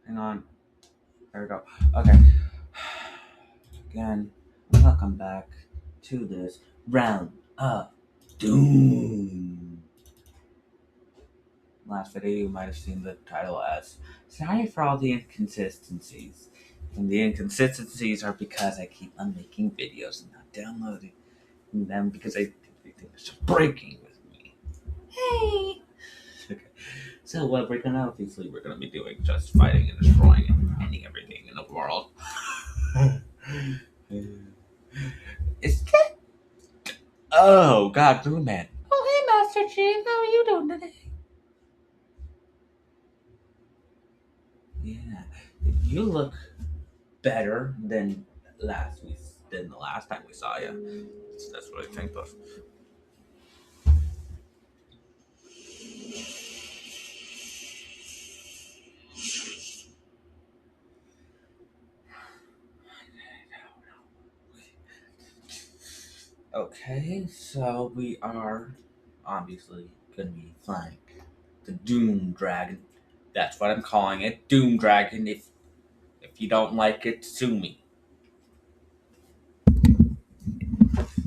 Hang on. There we go. Okay. Again, welcome back to this round of doom. Last video, you might have seen the title as "Sorry for all the inconsistencies." And the inconsistencies are because I keep on making videos and not downloading them because I think it's breaking with me. Hey! Okay. So what we're gonna be doing just fighting and destroying and ending everything in the world. Is that? Oh God, Blue Man. Oh hey, Master Chief, how are you doing today? Yeah, you look better than the last time we saw you. So that's what I think of. Okay, so we are obviously gonna be flying the Doom Dragon. That's what I'm calling it, Doom Dragon. If you don't like it, sue me.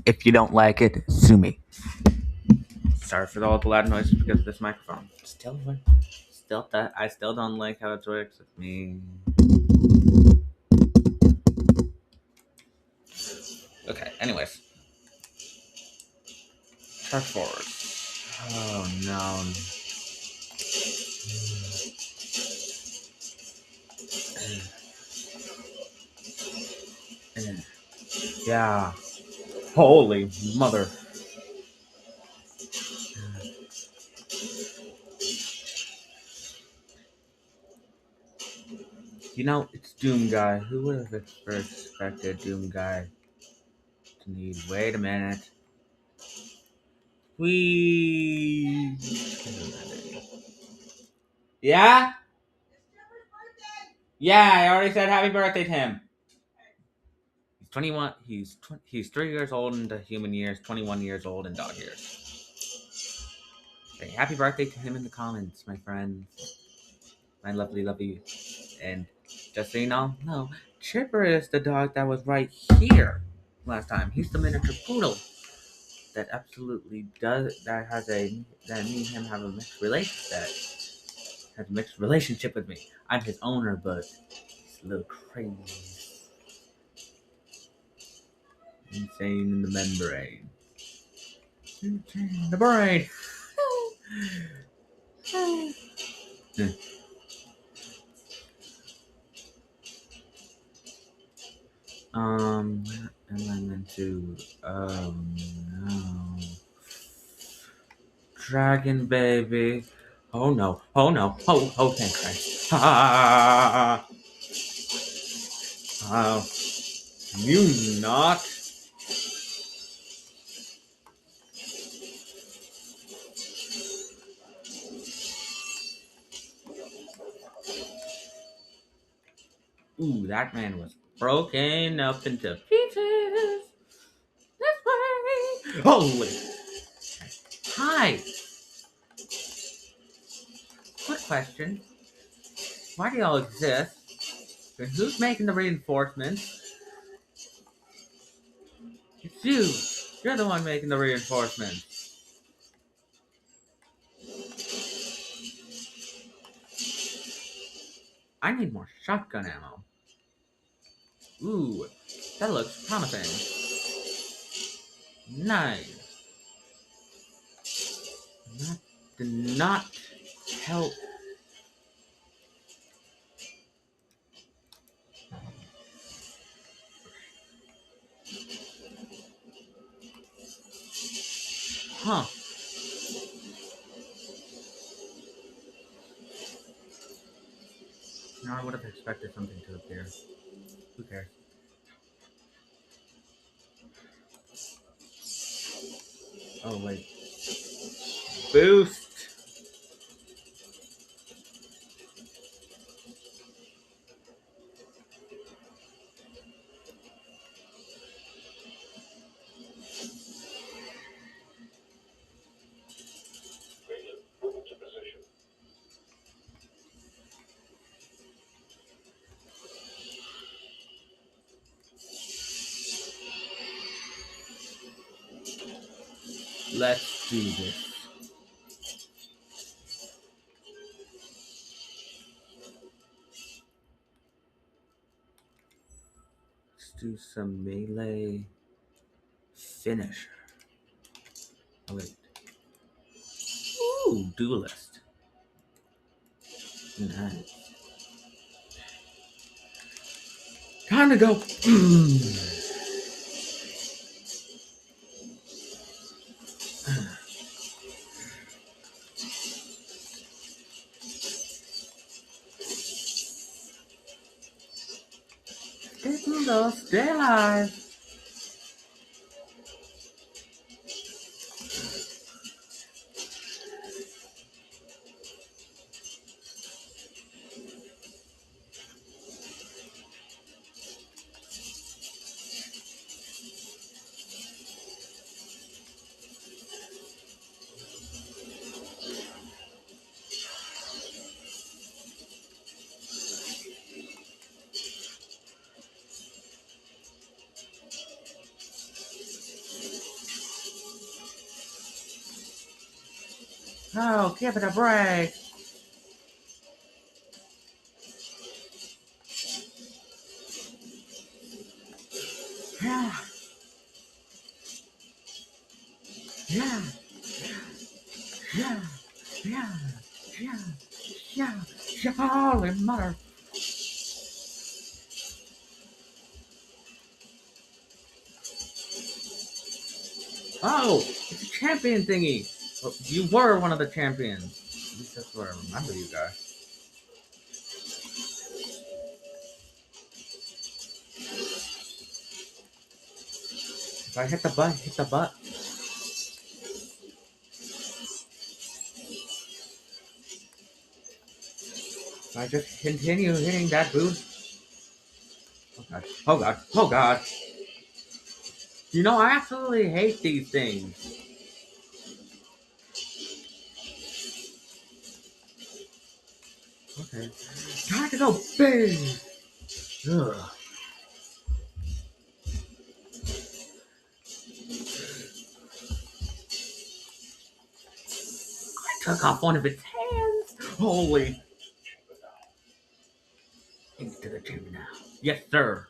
If you don't like it, sue me. Sorry for all the loud noises because of this microphone. I still don't like how it works with me. Okay, anyways. Charge forward. Oh no. Yeah. Holy mother. You know, it's Doom Guy. Who would have expected Doom Guy to need? Wait a minute. We. Yeah? Yeah, I already said happy birthday to him. He's 21. He's 3 years old in the human years, 21 years old in dog years. Okay, happy birthday to him in the comments, my friends. My lovely. And just so you know, no, Chipper is the dog that was right here last time. He's the miniature poodle that absolutely does that me and him have a mixed relationship with me. I'm his owner, but he's a little crazy, insane in the membrane. The brain. What am I meant to? No. Dragon baby. Oh no. Oh no. Oh, thank Christ. Ah, oh, you not. Ooh, that man was broken up into pieces. This way. Holy. Hi. Quick question. Why do y'all exist? And who's making the reinforcements? It's you. You're the one making the reinforcements. I need more shotgun ammo. Ooh, that looks promising. Nice. That did not help. Huh. No, I would have expected something to appear. Who cares? Oh, wait. Boost! Let's do this. Let's do some melee finisher. Oh wait. Ooh, duelist. Nice. Time to go. Stay alive. Oh, give it a break. Yeah, yeah, yeah, yeah, yeah, yeah, yeah. Holy mother. Oh, it's a champion thingy. Well, you were one of the champions. At least that's what I remember you guys. If I hit the butt, hit the butt. If I just continue hitting that boost. Oh god. Oh god. Oh god. You know, I absolutely hate these things. Okay. Time to go big. Ugh. I took off one of its hands. Holy. Into the gym now. Yes, sir.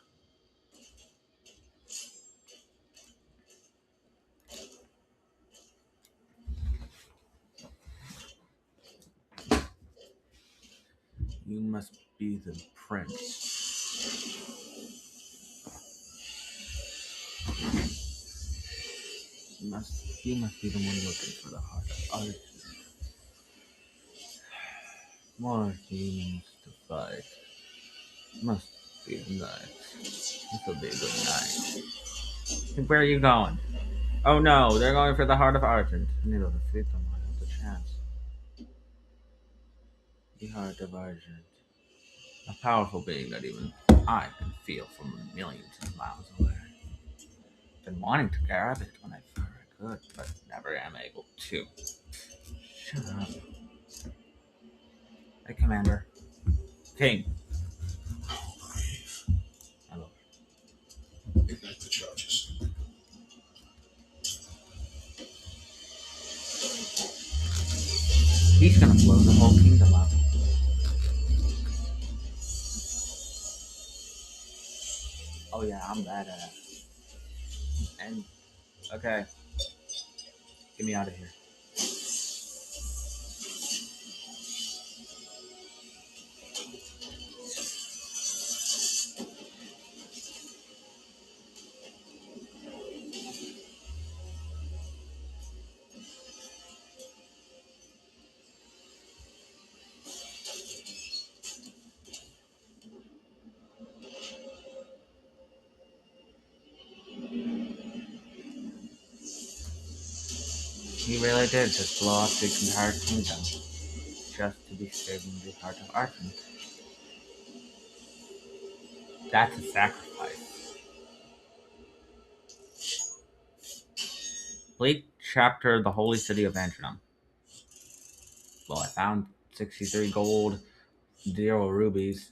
You must be the prince. You must be the one looking for the heart of art. More demons to fight. Must be the night. This will be a good night. Where are you going? Oh no, they're going for the heart of Argent. I need to defeat them. I have the chance. The heart of Argent. A powerful being that even I can feel from millions of miles away. Been wanting to grab it when I thought I could, but never am able to. Shut up. Hey, Commander. King. Hello. Ignite the charges. He's gonna blow the whole kingdom up. Oh yeah, I'm badass. And okay, get me out of here. He really did just blow up the entire kingdom just to be saving the heart of Argent. That's a sacrifice. Complete chapter The Holy City of Antrim. Well, I found 63 gold, 0 rubies,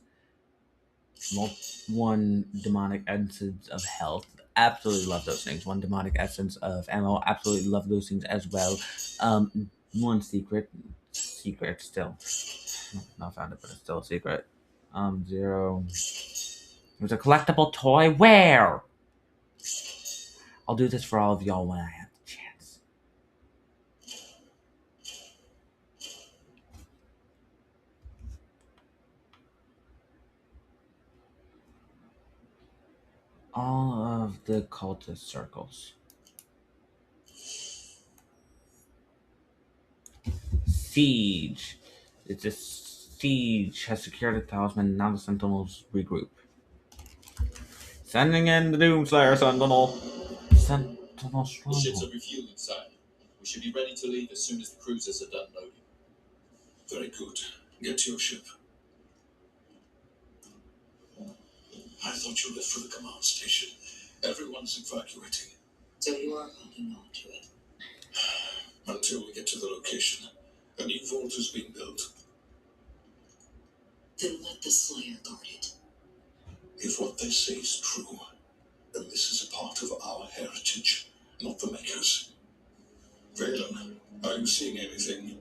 one demonic essence of health, absolutely love those things. One demonic essence of ammo, absolutely love those things as well. One secret still not found it, but it's still a secret. Zero. There's a collectible toy. Where? I'll do this for all of y'all when I have the chance. All of the cultist circles. Siege. It's a siege has secured the talisman. Now the sentinels regroup. Sending in the Doomslayer Sentinel. Sentinel The ships are stronghold. refueling, sire. We should be ready to leave as soon as the cruisers are done loading. Very good. Get to your ship. I thought you left for the command station. Everyone's evacuating. So you are holding on to it. Until we get to the location. A new vault is being built. Then let the Slayer guard it. If what they say is true, then this is a part of our heritage, not the Makers. Valen, are you seeing anything?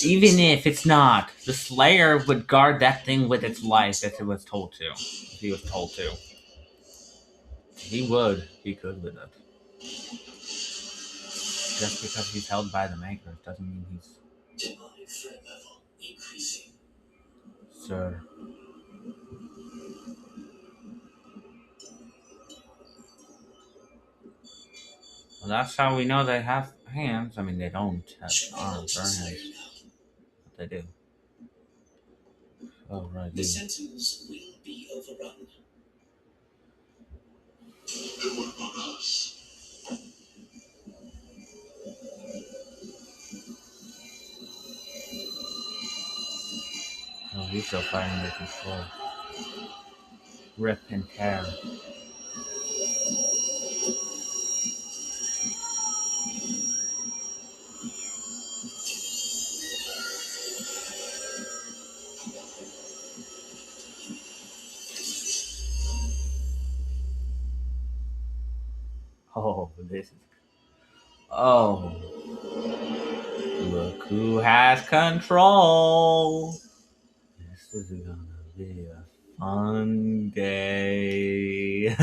Even if it's not, the Slayer would guard that thing with its life if it was told to. If he was told to. He would. He could with it. Just because he's held by the Makers doesn't mean he's... Demonic threat level increasing. Sir. Well, that's how we know they have hands. I mean, they don't have arms or hands. But they do. Oh, right. The Sentinels will be overrun. And what about us? Oh, he's still fighting with before. Rip and tear. Oh, this is... Oh. Look who has control. This is gonna be a fun day.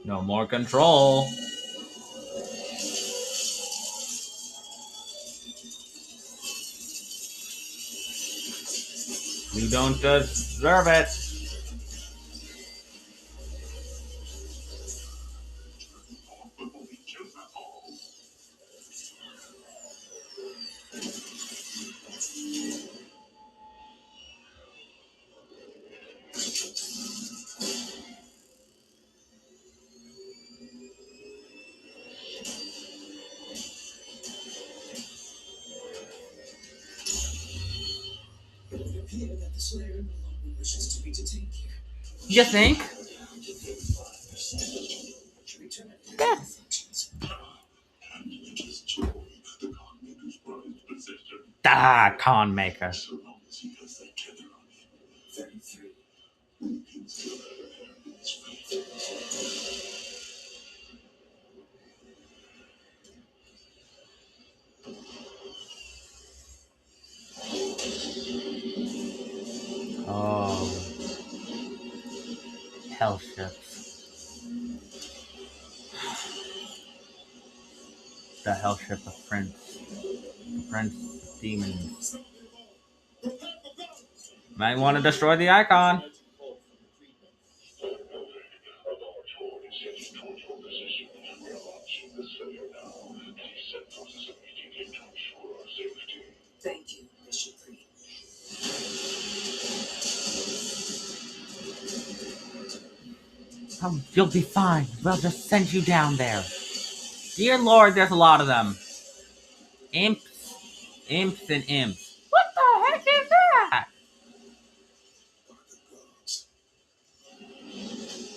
No more control. You don't deserve it. It would appear that the Slayer no longer wishes to be detained here. You think? To return it to Yeah. functions. Ah, con maker. 33. Oh, hell ships. The hell ship of Prince. The Prince of Demons. Might want to destroy the icon. Thank you, Bishop Creed. Come, you'll be fine. We'll just send you down there. Dear Lord, there's a lot of them. Imps. Imps and imps. What the heck is that?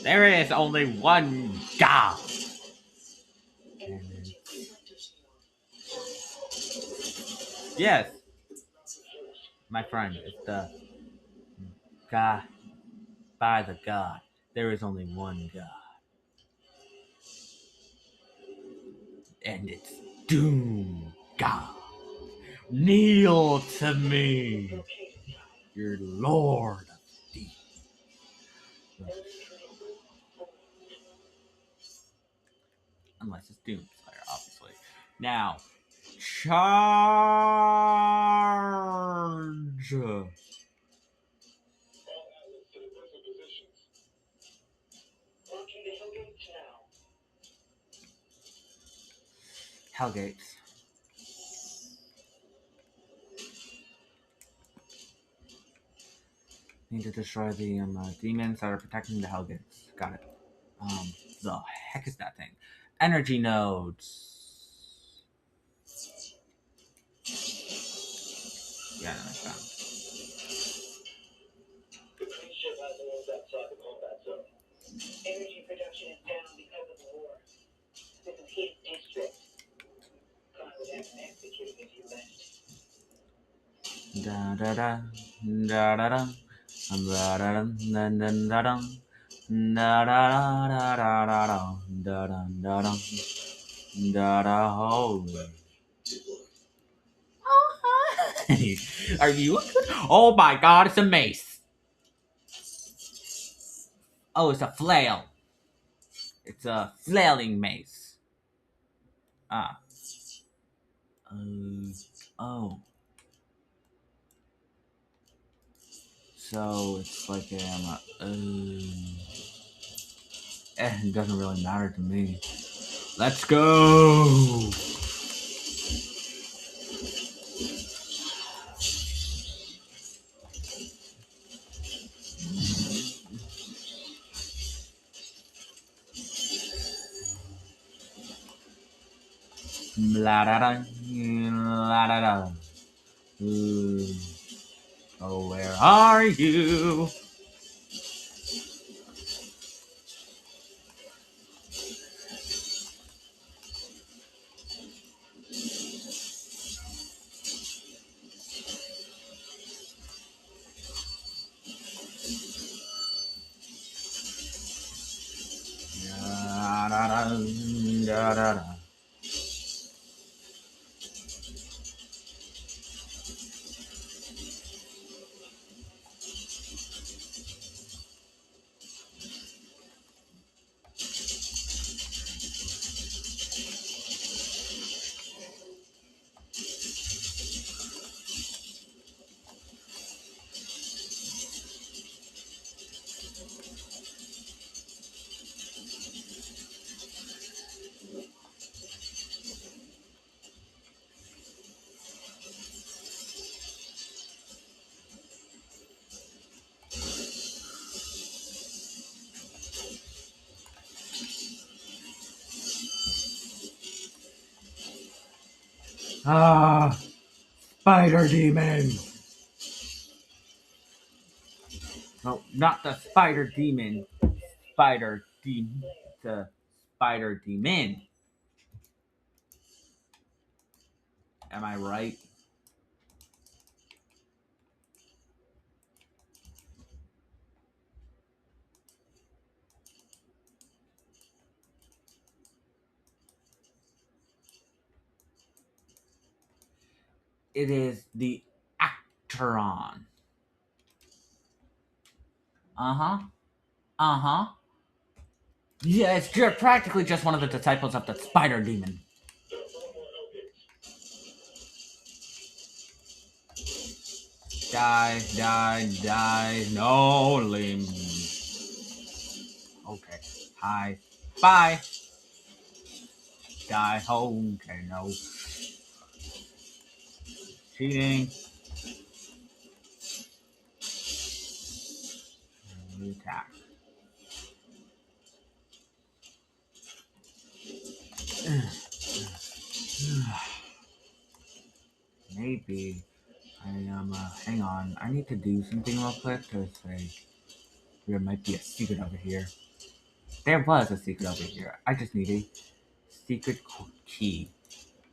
There is only one God. Yes, my friend, it's the God, by the God. There is only one God. And it's Doom God. Kneel to me, your Lord of Deep. Unless it's Doom Slayer, obviously. Now, charge! Hellgates. Need to destroy the demons that are protecting the Hellgates. Got it. The heck is that thing? Energy nodes. Yeah, that's fine. Energy production is down because of the war. This is his district. God would have him executed if you left. Da da da da da da da da da da da da. Da da da da da da da da da da da da. Holy! Are you? Oh my God! It's a mace. Oh, it's a flail. It's a flailing mace. Ah. Oh. So it's like it doesn't really matter to me. Let's go. La da da, la da da. Oh, where are you? Da da da da da da. Ah, spider demon. No, not the spider demon. Spider demon. The spider demon. Am I right? It is the Acteron. Uh huh. Uh huh. Yeah, it's practically just one of the disciples of the spider demon. Die, die, die, no limbs. Okay. Hi. Bye. Die. Okay, no. Cheating. Attack. Maybe I am. Hang on. I need to do something real quick because there might be a secret over here. There was a secret over here. I just need a secret key.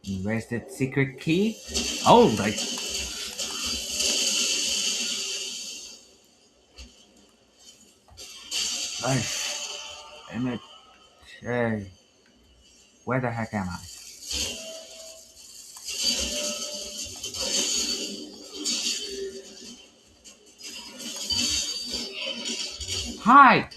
And where's that secret key? Oh, like. Damn it. Hey, where the heck am I? Hi!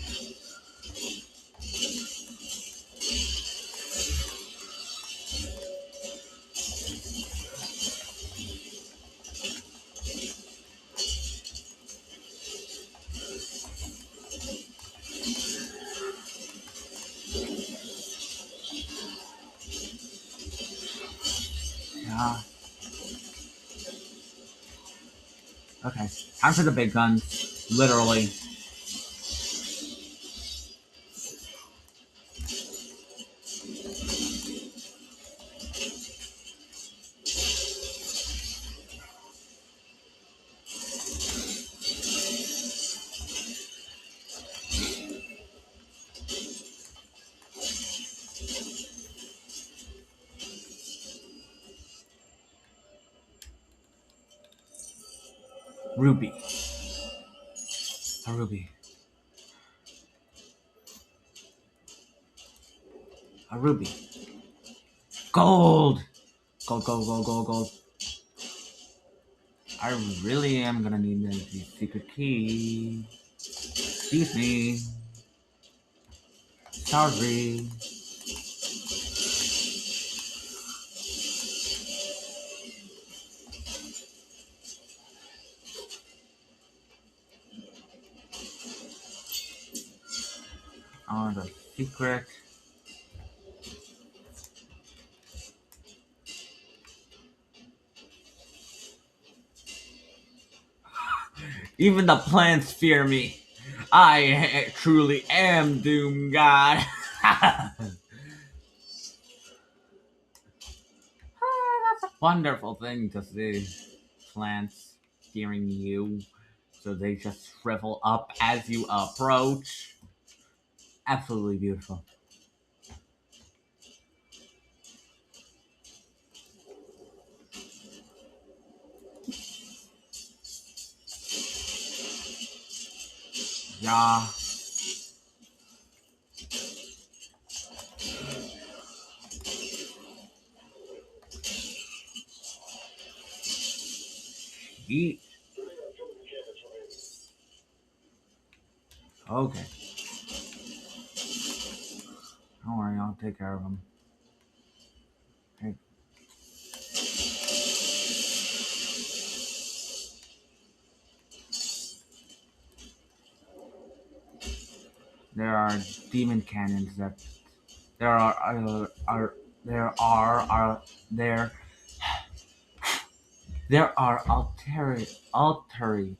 Yeah. Okay. Time for the big guns. Literally. Ruby. A ruby. A ruby. Gold! Gold, gold, gold, gold, gold. I really am gonna need the secret key. Excuse me. Sorry. Oh, the secret. Even the plants fear me. I truly am Doom God. That's a wonderful thing to see. Plants fearing you, so they just shrivel up as you approach. Absolutely beautiful. Yeah. Eat. Okay. Don't worry, I'll take care of them. Hey. There are demon cannons that there are there are there there are alteri.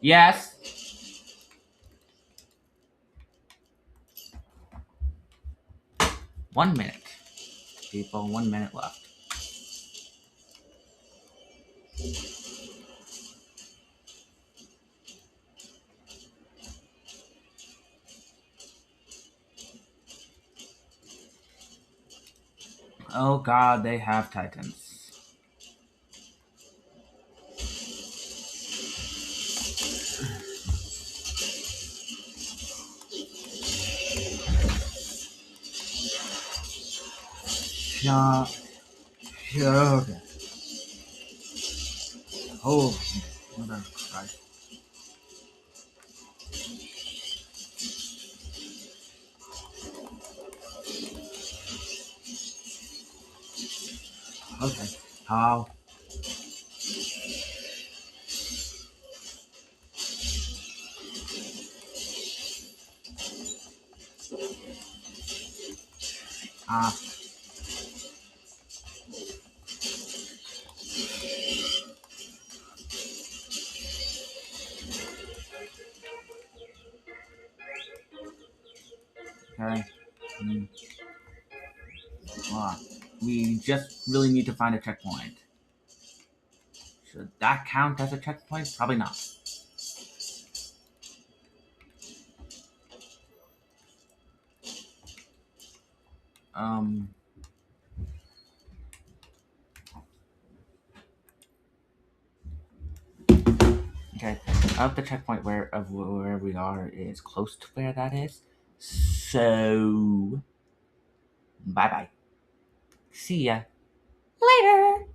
Yes. 1 minute, people. 1 minute left. Oh God, they have titans. Yeah. Yeah. Okay. Oh, mother Christ. Okay. How? Ah. We just really need to find a checkpoint. Should that count as a checkpoint? Probably not. Um. Okay. Up the checkpoint where we are is close to where that is. So bye bye. See ya later.